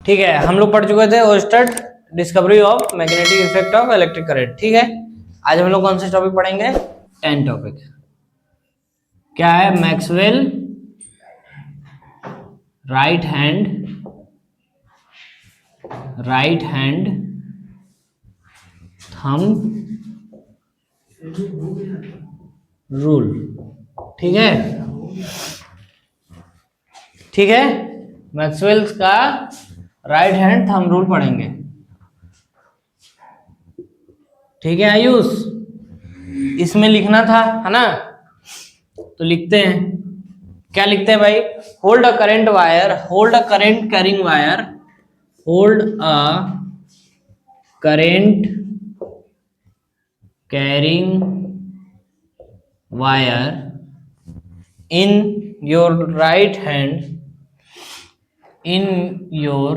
ठीक है, हम लोग पढ़ चुके थे ओस्टर्ड discovery of magnetic effect of electric current. ठीक है, आज हम लोग कौन से टॉपिक पढ़ेंगे? 10 टॉपिक। क्या है? Maxwell right hand thumb rule. ठीक है, ठीक है, मैक्सवेल्स का राइट हैंड थंब रूल पढ़ेंगे। ठीक है आयुष, इसमें लिखना था, है ना? तो लिखते हैं, क्या लिखते हैं भाई? Hold a current wire, hold a current carrying wire, hold a current carrying wire in your right hand, in your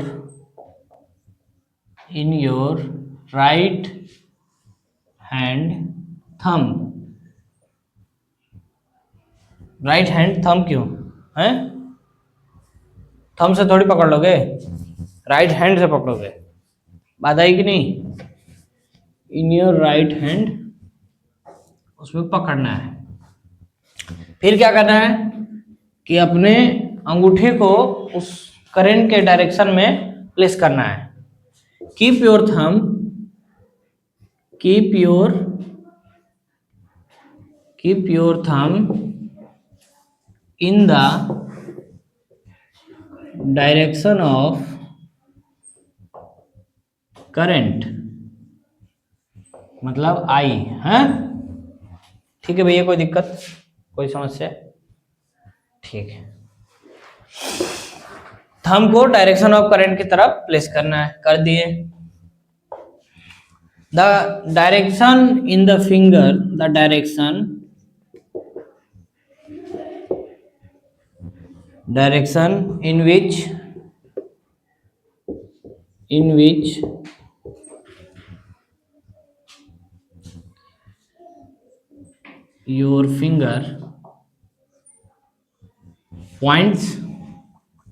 right hand thumb। Right hand thumb क्यों है? थंब से थोड़ी पकड़ लोगे, राइट हैंड से पकड़ोगे। बात आई कि नहीं? इन योर राइट हैंड, उसमें पकड़ना है। फिर क्या करना है कि अपने अंगूठे को उस करंट के डायरेक्शन में प्लेस करना है। Keep your thumb in the direction of current, मतलब आई है। ठीक है भैया, कोई दिक्कत, कोई समस्या? ठीक है, थंब को डायरेक्शन ऑफ करंट की तरफ प्लेस करना है। कर दिए। The direction in the finger, the direction in which your finger points,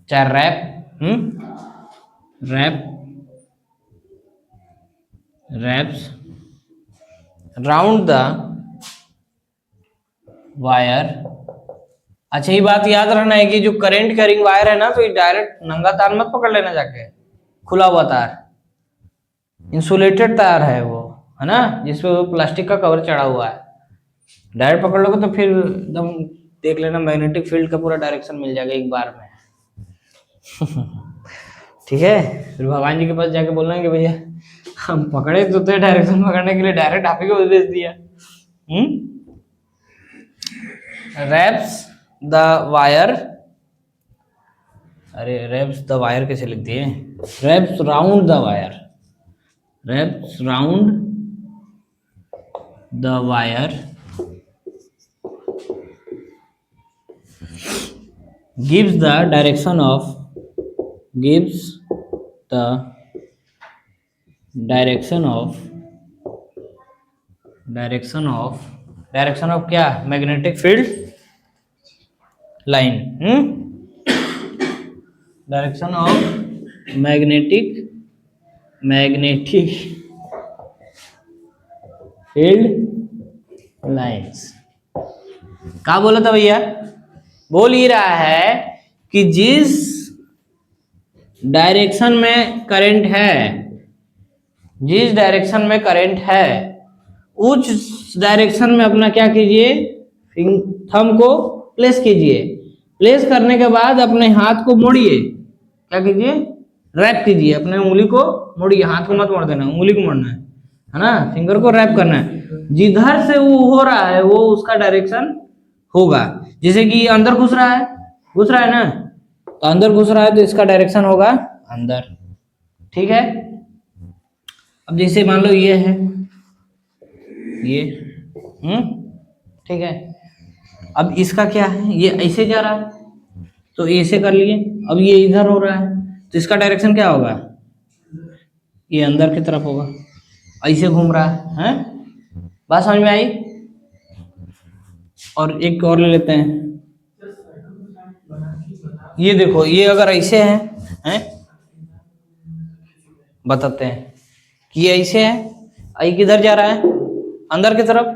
चाहे wraps round the wire। अच्छा, ये बात याद रखना है कि जो करंट कैरिंग वायर है ना, तो ये डायरेक्ट नंगा तार मत पकड़ लेना जाके, खुला हुआ तार, इंसुलेटेड तार है वो, है ना, जिसपे वो प्लास्टिक का कवर चढ़ा हुआ है। डायरेक्ट पकड़ लोगे तो फिर एकदम देख लेना, मैग्नेटिक फील्ड का पूरा डायरेक्शन मिल जाएगा एक बार में। ठीक है, फिर भगवान जी के पास जाके बोलना कि भैया हम पकड़े तो थे डायरेक्शन पकड़ने के लिए, डायरेक्ट आप ही को भेज दिया। रैप्स द वायर, अरे रैप्स द वायर कैसे लिख दिए? Wraps round the wire, wraps round the wire, gives the direction of क्या? Magnetic field line. Direction of magnetic field lines. क्या बोला था भैया? बोल ही रहा है कि जिस डायरेक्शन में करंट है, उस डायरेक्शन में अपना क्या कीजिए? थंब को प्लेस कीजिए। प्लेस करने के बाद अपने हाथ को मोड़िए। क्या कीजिए? रैप कीजिए, अपने उंगली को मोड़िए, हाथ को मत मोड़ देना, उंगली को मोड़ना है ना, फिंगर को रैप करना है। जिधर से वो हो रहा है वो उसका डायरेक्शन होगा। जैसे कि अंदर घुस रहा है ना, तो अंदर घुस रहा है तो इसका डायरेक्शन होगा अंदर। ठीक है, अब जैसे मान लो ये है, ये ठीक है, अब इसका क्या है? ये ऐसे जा रहा है तो ऐसे कर लिए। अब ये इधर हो रहा है तो इसका डायरेक्शन क्या होगा? ये अंदर की तरफ होगा। ऐसे घूम रहा है, बात समझ में आई? और एक और ले लेते हैं, ये देखो, ये अगर ऐसे है बताते हैं कि ये ऐसे है, आई किधर जा रहा है, अंदर की तरफ,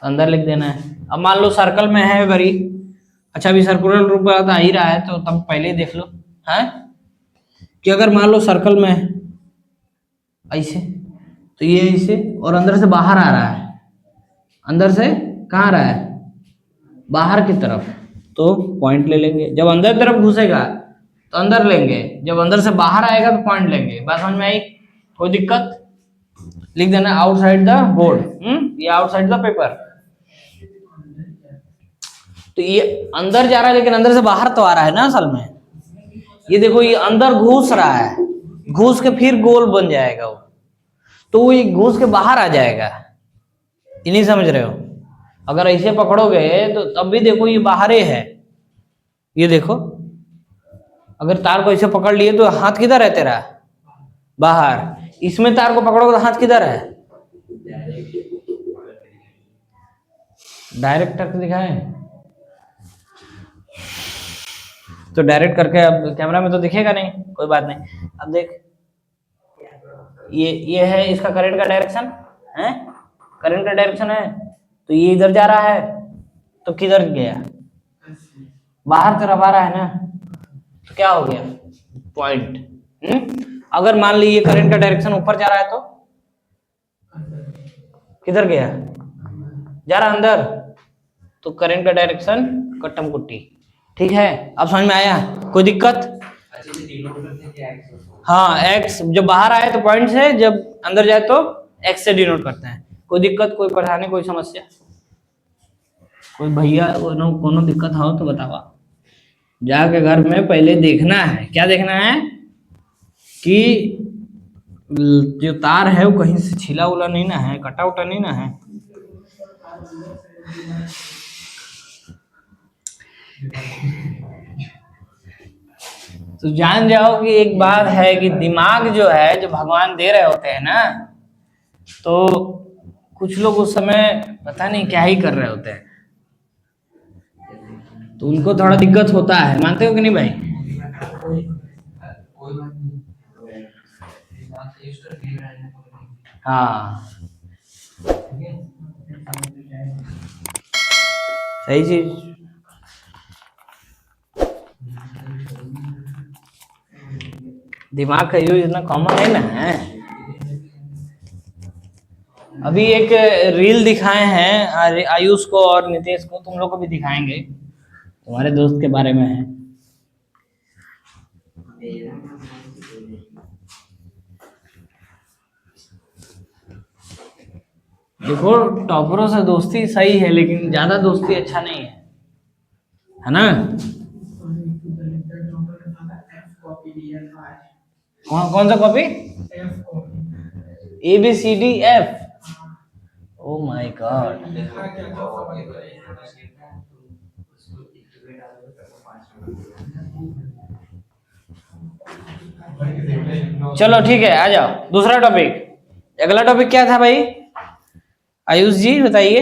अंदर लिख देना है। अब मान लो सर्कल में है भरी, अच्छा अभी सर्कुलर रूप में आ ही रहा है तो तब पहले ही देख लो है कि अगर मान लो सर्कल में है ऐसे, तो ये ऐसे और अंदर से बाहर आ रहा है, अंदर से कहाँ आ रहा है, बाहर की तरफ, तो पॉइंट ले लेंगे। जब अंदर की तरफ घुसेगा तो अंदर लेंगे, जब अंदर से बाहर आएगा तो पॉइंट लेंगे। बात समझ में आई? कोई दिक्कत? लिख देना आउटसाइड द बोर्ड, ये आउटसाइड द पेपर। तो ये अंदर जा रहा है लेकिन अंदर से बाहर तो आ रहा है ना असल में। ये देखो ये अंदर घुस रहा है, घुस के फिर गोल बन जाएगा वो, तो वो ये घुस के बाहर आ जाएगा। ये नहीं समझ रहे हो? अगर ऐसे पकड़ोगे तो तब भी देखो ये बाहर ही है। ये देखो अगर तार को ऐसे पकड़ लिए तो हाथ किधर है तेरा, बाहर। इसमें तार को पकड़ोगे तो हाथ किधर है, डायरेक्ट करके दिखाए तो डायरेक्ट करके, अब कैमरा में तो दिखेगा नहीं, कोई बात नहीं। अब देख ये है इसका करंट का डायरेक्शन है, करंट का डायरेक्शन है, तो ये इधर जा रहा है तो किधर गया, बाहर तरफ आ रहा है ना, तो क्या हो गया, पॉइंट। अगर मान लीजिए करंट का डायरेक्शन ऊपर जा रहा है तो किधर गया, जा रहा अंदर, तो करंट का डायरेक्शन कट्टम कुट्टी। ठीक है, अब समझ में आया? कोई दिक्कत? हाँ, एक्स जब बाहर आए तो पॉइंट से, जब अंदर जाए तो एक्स से डिनोट करते हैं। कोई दिक्कत, कोई परेशानी, कोई समस्या, कोई भैया कोनो दिक्कत हो तो बतावा। जाके घर में पहले देखना है, क्या देखना है कि जो तार है वो कहीं से छिला उला नहीं ना है, कटा उटा नहीं ना है। तो जान जाओ कि एक बात है कि दिमाग जो है, जो भगवान दे रहे होते हैं ना, तो कुछ लोग उस समय पता नहीं क्या ही कर रहे होते हैं, तो उनको थोड़ा दिक्कत होता है। मानते हो कि नहीं भाई? हाँ, सही चीज। दिमाग का यूज इतना कॉमन है ना। अभी एक रील दिखाए हैं आयुष को और नितेश को, तुम लोग को भी दिखाएंगे, तुम्हारे दोस्त के बारे में है। देखो टॉपरों से दोस्ती सही है लेकिन ज्यादा दोस्ती अच्छा नहीं है ना? कौन सा copy? ABCDF। Oh my God. चलो ठीक है, आ जाओ दूसरा टॉपिक। अगला टॉपिक क्या था भाई आयुष जी, बताइए।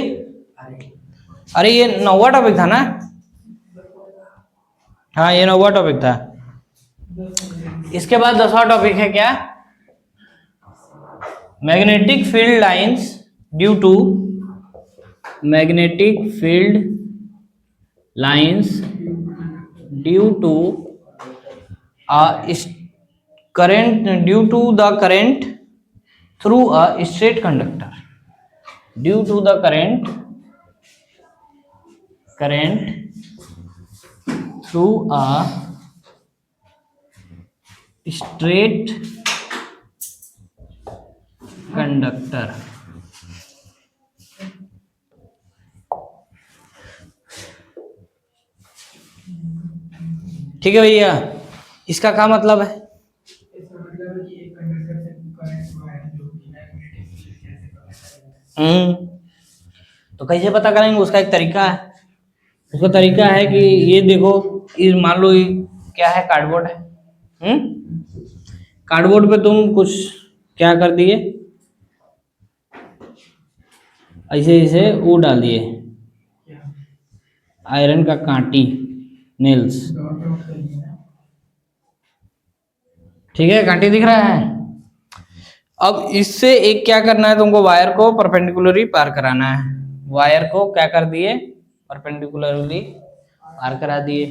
अरे ये 9वां टॉपिक था ना? हाँ ये 9वां टॉपिक था। इसके बाद 10वां टॉपिक है क्या, magnetic field lines due to, magnetic field lines due to current, due to the current through a straight conductor, due to the current through a straight conductor। ठीक है भैया, इसका क्या मतलब है? तो कैसे पता करेंगे? उसका एक तरीका है। उसका तरीका है कि ये देखो, ये मान लो ये क्या है, कार्डबोर्ड है। कार्डबोर्ड पे तुम कुछ क्या कर दिए, ऐसे ऐसे वो डाल दिए आयरन का कांटी, नेल्स। ठीक है, कांटी दिख रहा है। अब इससे एक क्या करना है तुमको, वायर को परपेंडिकुलरली पार कराना है। वायर को क्या कर दिए, परपेंडिकुलरली पार करा दिए।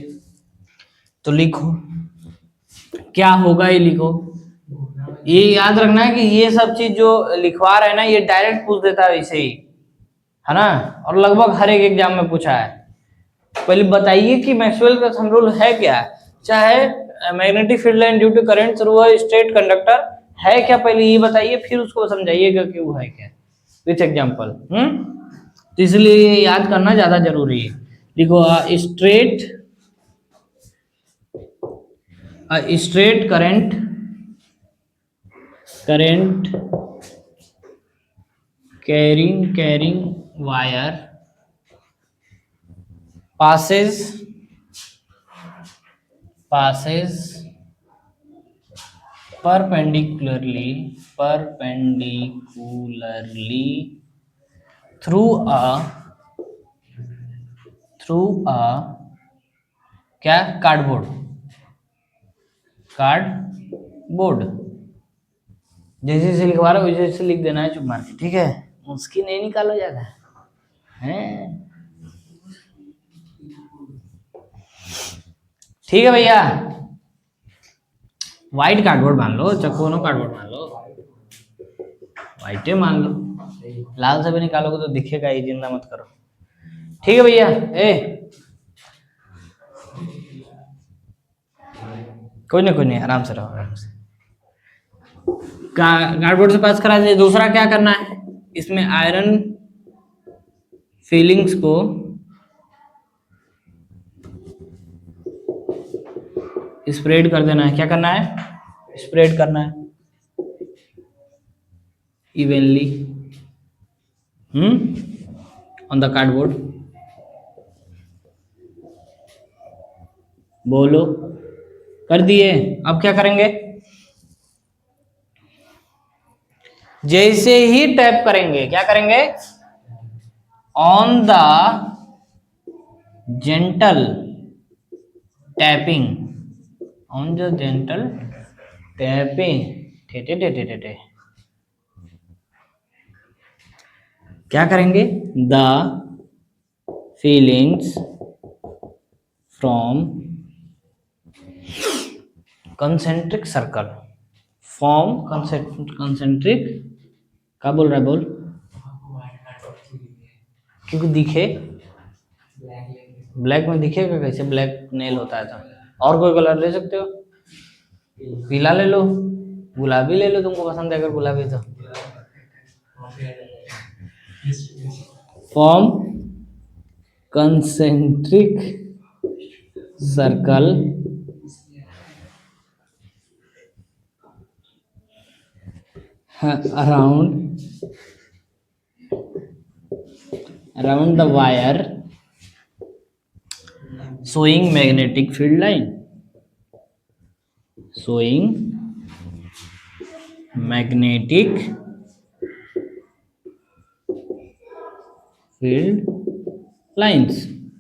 तो लिखो क्या होगा, ये लिखो। ये याद रखना है कि ये सब चीज जो लिखवा रहे हैं ना, ये डायरेक्ट पूछ देता है वैसे ही, है ना, और लगभग हर एक एग्जाम में पूछा है। पहले बताइए कि मैक्सवेल का थंब रूल है क्या, चाहे magnetic field line due to current through a straight conductor है क्या, पहले ये बताइए, फिर उसको समझाइएगा कि वो है क्या विथ एग्जांपल। तो इसलिए ये याद करना ज्यादा जरूरी है। देखो straight current carrying wire passes perpendicularly through a क्या, कार्डबोर्ड जैसे जैसे लिखवा रहा है वैसे वैसे लिख देना है चुप मार के, ठीक है, मुश्किल नहीं निकालो ज्यादा है, ठीक है भैया। व्हाइट कार्डबोर्ड मान लो, चकोनो कार्डबोर्ड मान लो, व्हाइटे मान लो, लाल से भी निकालोगे तो दिखेगा ही, जिंदा मत करो, ठीक है भैया। कोई नहीं आराम से रहो, आराम से। कार्डबोर्ड से पास करा दिए। दूसरा क्या करना है, इसमें आयरन फीलिंग्स को स्प्रेड कर देना है। क्या करना है, स्प्रेड करना है इवनली ऑन द कार्डबोर्ड। बोलो, कर दिए। अब क्या करेंगे, जैसे ही टैप करेंगे, क्या करेंगे, on the gentle tapping, on the gentle tapping, टे क्या करेंगे, the feelings from concentric circle form concentric, क्या बोल रहा है, बोल, क्योंकि दिखे, ब्लैक में दिखेगा कैसे, ब्लैक नेल होता है तो। और कोई कलर ले सकते हो, पीला ले लो, गुलाबी ले लो, तुमको पसंद है अगर गुलाबी तो। Form concentric circle around the wire showing magnetic field line, showing magnetic field lines,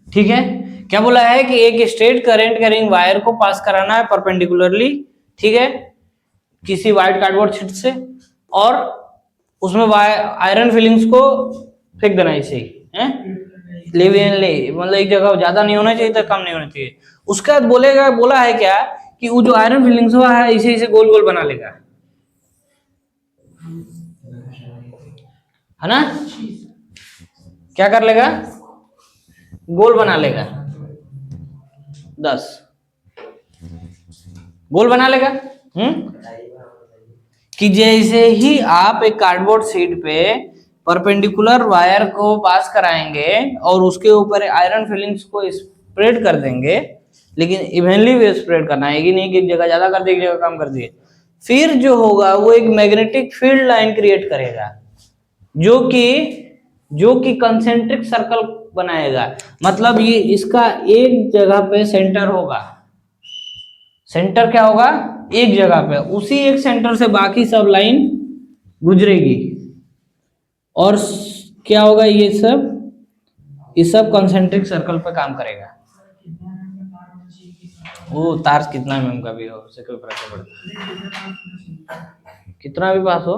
ठीक है। क्या बोला है कि एक स्ट्रेट करंट कैरिंग वायर को पास कराना है परपेंडिकुलरली, ठीक है, किसी वाइट कार्डबोर्ड शीट से, और उसमें आयरन फिलिंग्स को फेंक देना ऐसे ही, मतलब एक जगह ज्यादा नहीं होना चाहिए तो कम नहीं होना चाहिए। उसका बोला है क्या कि वो जो आयरन फिलिंग्स हुआ है इसे इसे गोल गोल बना लेगा, है ना, क्या कर लेगा, गोल बना लेगा, 10 गोल बना लेगा। कि जैसे ही आप एक कार्डबोर्ड शीट पे परपेंडिकुलर वायर को पास कराएंगे और उसके ऊपर आयरन फिलिंग्स को स्प्रेड कर देंगे, लेकिन इवनली वे स्प्रेड करना है, नहीं कि एक जगह ज्यादा कर दिए एक जगह कम कर दिए, फिर जो होगा वो एक मैग्नेटिक फील्ड लाइन क्रिएट करेगा जो कि कंसेंट्रिक सर्कल बनाएगा। मतलब ये इसका एक जगह पे सेंटर होगा, सेंटर क्या होगा, एक जगह पे, उसी एक सेंटर से बाकी सब लाइन गुजरेगी, और क्या होगा, ये सब कंसेंट्रिक सर्कल पे काम करेगा। वो तार कितना mm का भी हो, उससे कोई फर्क नहीं पड़ता। कितना भी पास हो।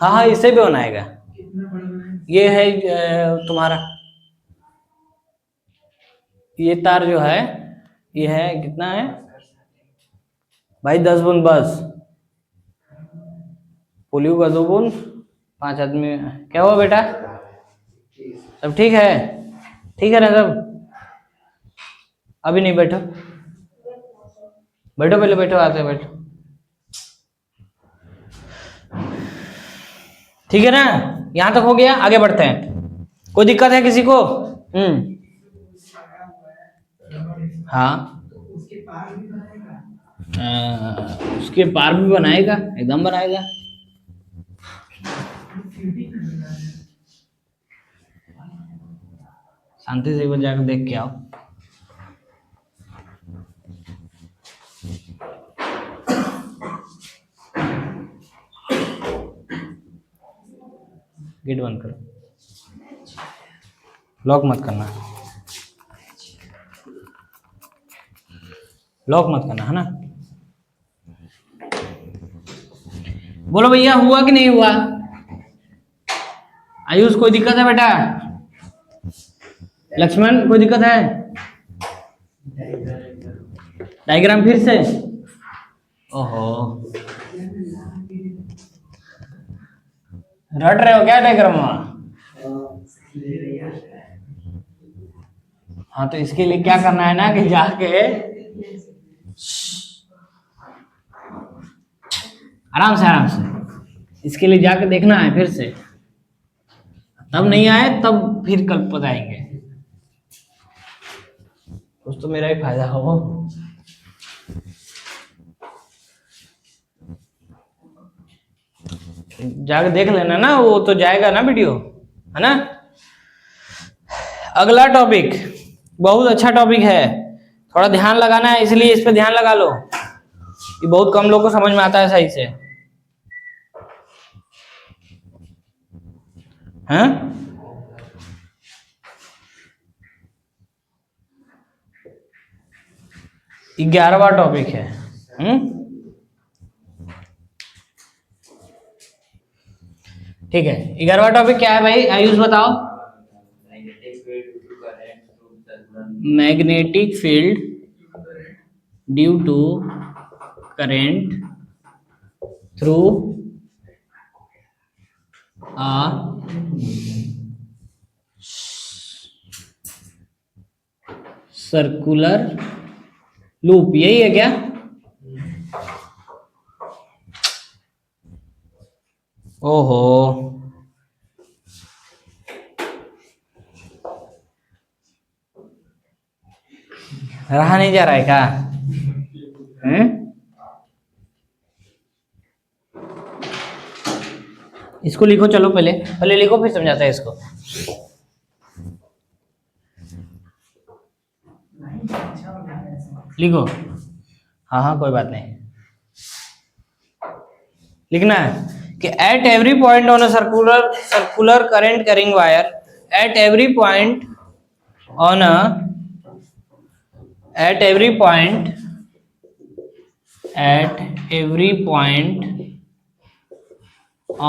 हाँ हाँ, इससे भी बनाएगा। ये है तुम्हारा ये तार जो है, ये है कितना है भाई, 10 बूंद बस। पोलियो का 2 बूंद, 5 आदमी। क्या हुआ बेटा, सब ठीक है? ठीक है ना सब? अभी नहीं, बैठो बैठो, पहले बैठो, आते बैठो। ठीक है ना, यहां तक हो गया, आगे बढ़ते हैं। कोई दिक्कत है किसी को? हाँ, उसके पार भी बनाएगा, एकदम बनाएगा। शांति से एक बार जाकर देख के आओ। गेट बंद करो, लॉक मत करना, लॉक मत करना, है ना? बोलो भैया, हुआ कि नहीं हुआ? आयुष, कोई दिक्कत है बेटा? लक्ष्मण, कोई दिक्कत है? डायग्राम फिर से? ओहो, रट रहे हो क्या डायग्राम? हाँ, तो इसके लिए क्या करना है ना, कि जाके आराम से आराम से इसके लिए जाके देखना है फिर से, तब नहीं आए तब फिर कल बताएंगे। कुछ तो मेरा ही फायदा हो। जाके देख लेना ना, वो तो जाएगा ना वीडियो, है ना? अगला टॉपिक बहुत अच्छा टॉपिक है, थोड़ा ध्यान लगाना है, इसलिए इस पे ध्यान लगा लो। ये बहुत कम लोग को समझ में आता है सही से, हैं? 11वां टॉपिक है। ठीक है, 11वां टॉपिक क्या है भाई, आयुष बताओ। Magnetic field due to current through a circular loop, यही है क्या? ओहो, रहा नहीं जा रहा है क्या? हैं? इसको लिखो, चलो पहले पहले लिखो, फिर समझाता है इसको। लिखो, हाँ हाँ, कोई बात नहीं, लिखना है कि at every point on a circular current carrying wire, at every point on a at every point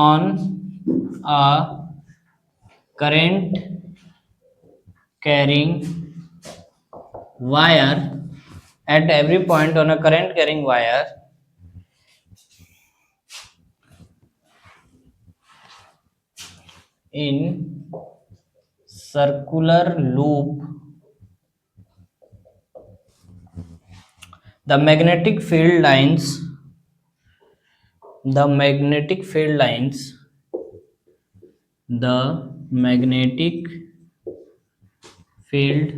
on a current carrying wire, at every point on a current carrying wire in circular loop, the magnetic field lines the magnetic field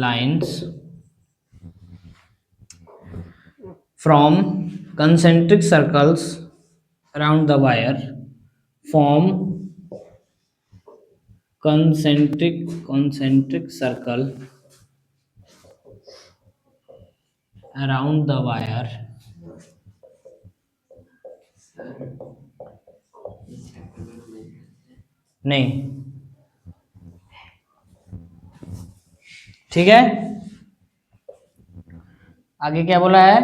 lines from concentric circles around the wire form concentric circle around the wire नहीं, ठीक है? आगे क्या बोला है,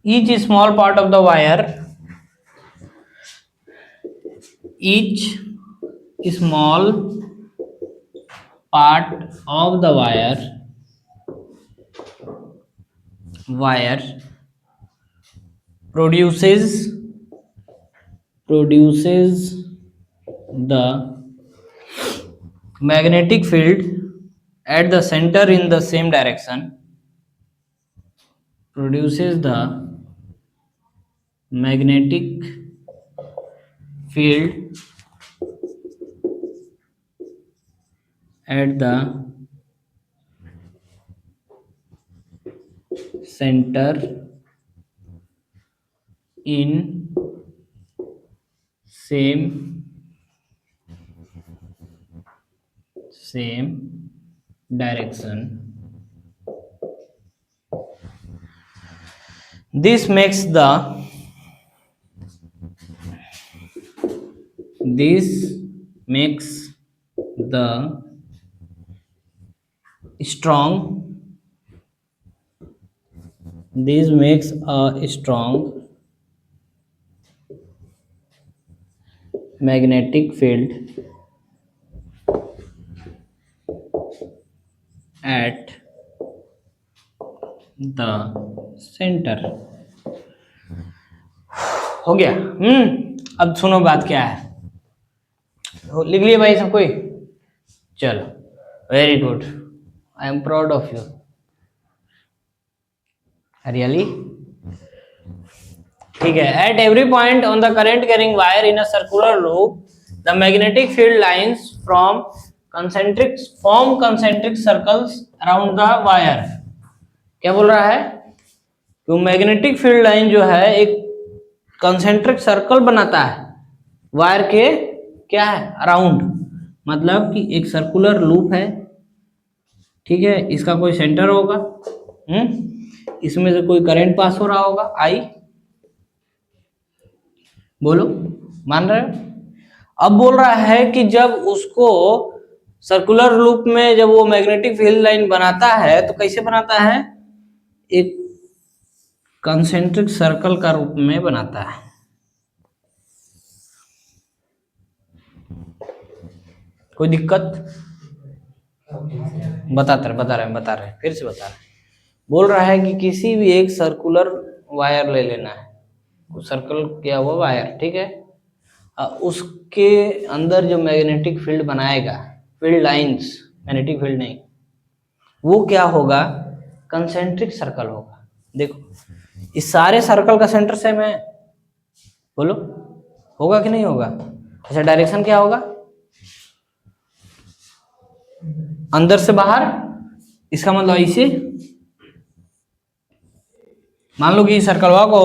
each small part of the wire, each small part of the wire produces the magnetic field at the center in the same direction, produces the magnetic field at the center in same direction. This makes the a strong magnetic field at the center. हो गया। अब सुनो बात क्या है, लिख लिए भाई सब कोई, चलो very good, I am proud of you, really. ठीक है, at every point on the current carrying wire in a circular loop the magnetic field lines form concentric circles around the wire. क्या बोल रहा है कि मैग्नेटिक फील्ड लाइन जो है एक कंसेंट्रिक सर्कल बनाता है वायर के, क्या है, अराउंड, मतलब कि एक सर्कुलर लूप है, ठीक है, इसका कोई सेंटर होगा, इसमें से कोई करंट पास हो रहा होगा, आई, बोलो मान रहे हो। अब बोल रहा है कि जब उसको सर्कुलर लूप में जब वो मैग्नेटिक फील्ड लाइन बनाता है तो कैसे बनाता है, एक कंसेंट्रिक सर्कल का रूप में बनाता है। कोई दिक्कत? बता रहे फिर से बता रहे। बोल रहा है कि किसी भी एक सर्कुलर वायर ले लेना है, सर्कल किया हुआ वायर, ठीक है, उसके अंदर जो मैग्नेटिक फील्ड बनाएगा, फील्ड लाइंस, मैग्नेटिक फील्ड नहीं, वो क्या होगा, कंसेंट्रिक सर्कल होगा। देखो इस सारे सर्कल का सेंटर सेम है, बोलो होगा कि नहीं होगा। अच्छा डायरेक्शन क्या होगा, अंदर से बाहर, इसका मतलब ऐसे मान लो कि सर्कलवा को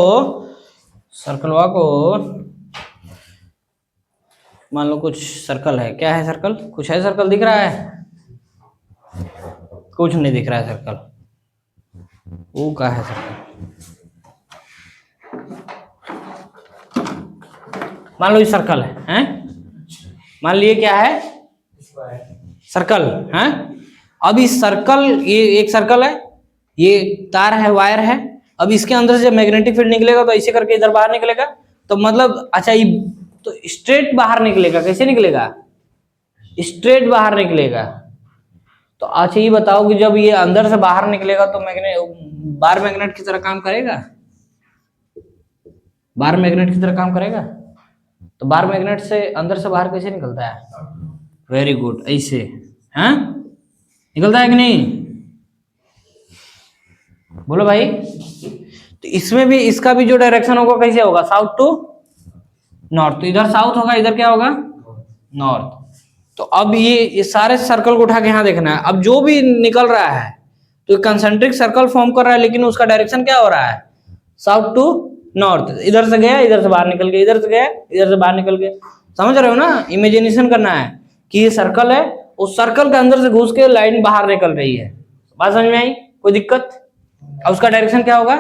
मान लो कुछ सर्कल है, क्या है सर्कल, कुछ है सर्कल दिख रहा है, कुछ नहीं दिख रहा है सर्कल, वो क्या है सर्कल, मान लो ये सर्कल है, मान लिए क्या है, सर्कल है। अब इस सर्कल, ये एक सर्कल है, ये तार है, वायर है, अब इसके अंदर से मैग्नेटिक फील्ड निकलेगा तो ऐसे करके इधर बाहर निकलेगा, तो मतलब अच्छा ये तो स्ट्रेट बाहर निकलेगा, कैसे निकलेगा, स्ट्रेट बाहर निकलेगा। तो अच्छा ये बताओ कि जब ये अंदर से बाहर निकलेगा तो बार मैग्नेट की तरह काम करेगा, बार मैग्नेट की तरह काम करेगा, तो बार मैग्नेट से अंदर से बाहर कैसे निकलता है, वेरी गुड, ऐसे, हाँ निकलता है कि नहीं, बोलो भाई। तो इसमें भी इसका भी जो डायरेक्शन होगा कैसे होगा, साउथ टू नॉर्थ, तो इधर साउथ होगा, इधर क्या होगा, नॉर्थ। तो अब ये सारे सर्कल को उठा के यहाँ देखना है, अब जो भी निकल रहा है तो कंसेंट्रिक सर्कल फॉर्म कर रहा है, लेकिन उसका डायरेक्शन क्या हो रहा है, साउथ टू नॉर्थ, इधर से गया इधर से बाहर निकल गया, इधर से गया इधर से बाहर निकल गया, समझ रहे हो ना, इमेजिनेशन करना है कि ये सर्कल है, उस सर्कल के अंदर से घुस के लाइन बाहर निकल रही है, बात समझ में आई, कोई दिक्कत। अब उसका डायरेक्शन क्या होगा,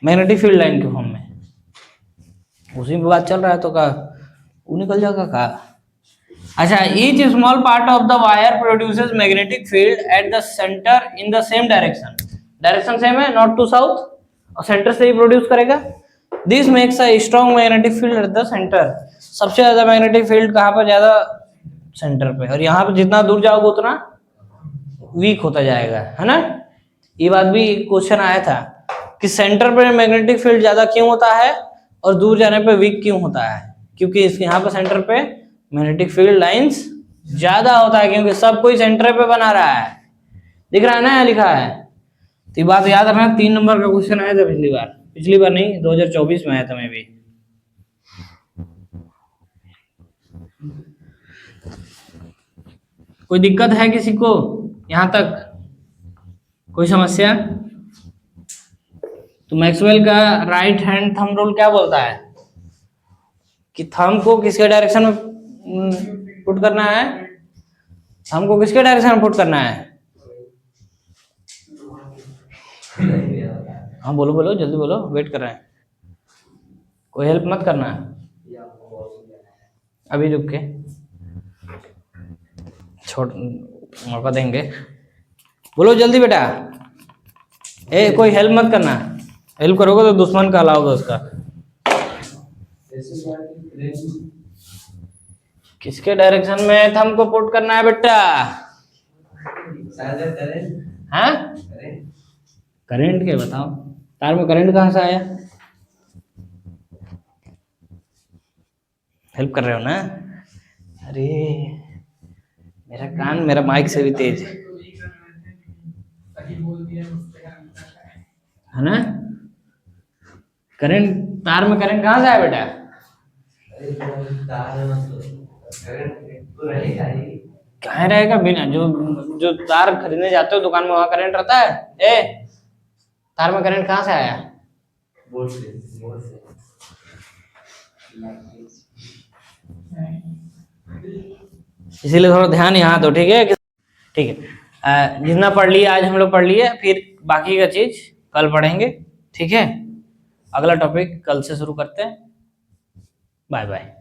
मैग्नेटिक फील्ड लाइन के फॉर्म में, उसी पे बात चल रहा है, तो का वो निकल जाएगा का, अच्छा, each small part of the wire produces magnetic field at the centre in the same direction. Direction same है, नॉर्थ टू साउथ, और सेंटर से ही प्रोड्यूस करेगा। This makes a strong magnetic field at the centre. सबसे ज्यादा magnetic field कहाँ पर ज्यादा? Centre पे। और यहाँ पे जितना दूर जाओगे उतना वीक होता जाएगा, है ना। ये बात भी क्वेश्चन आया था कि सेंटर पे मैग्नेटिक फील्ड ज्यादा क्यों होता है और दूर जाने पे वीक क्यों होता है? क्योंकि इसके यहाँ पे सेंटर पे मैग्नेटिक फील्ड लाइंस ज्यादा होता है, क्योंकि सब कोई सेंटर पे बना रहा है। दिख रहा है ना, यहाँ लिखा है। तो ये बात याद रखना, 3 नंबर का क्वेश्चन आया था पिछली बार नहीं, 2024 में आया था मैं भी। कोई दिक्कत है किसी को यहां तक? कोई समस्या? तो मैक्सवेल का राइट हैंड थंब रूल क्या बोलता है कि थंब को किसके डायरेक्शन में पुट करना है? थंब को किसके डायरेक्शन में पुट करना है? हाँ बोलो बोलो, जल्दी बोलो, वेट कर रहे हैं। कोई हेल्प मत करना, अभी रुक के छोड़ मौका देंगे। बोलो जल्दी बेटा। कोई हेल्प मत करना, हेल्प करोगे तो दुश्मन कहलाओगे उसका। किसके डायरेक्शन में थंब को पुट करना है बेटा? हाँ, करंट के बताओ। तार में करंट कहां से आया? हेल्प कर रहे हो ना? अरे मेरा कान मेरा माइक से भी तेज है ना। करंट, तार में करंट कहां से आया बेटा? कहाँ रहेगा? बिना जो तार खरीदने जाते हो दुकान में, वहां करंट रहता है। तार में करंट कहां से आया? बोर्ड से। इसीलिए थोड़ा ध्यान यहाँ दो, ठीक है? ठीक है, जितना पढ़ लिया आज हम लोग पढ़ लिए, फिर बाकी का चीज कल पढ़ेंगे, ठीक है? अगला टॉपिक कल से शुरू करते हैं। Bye bye.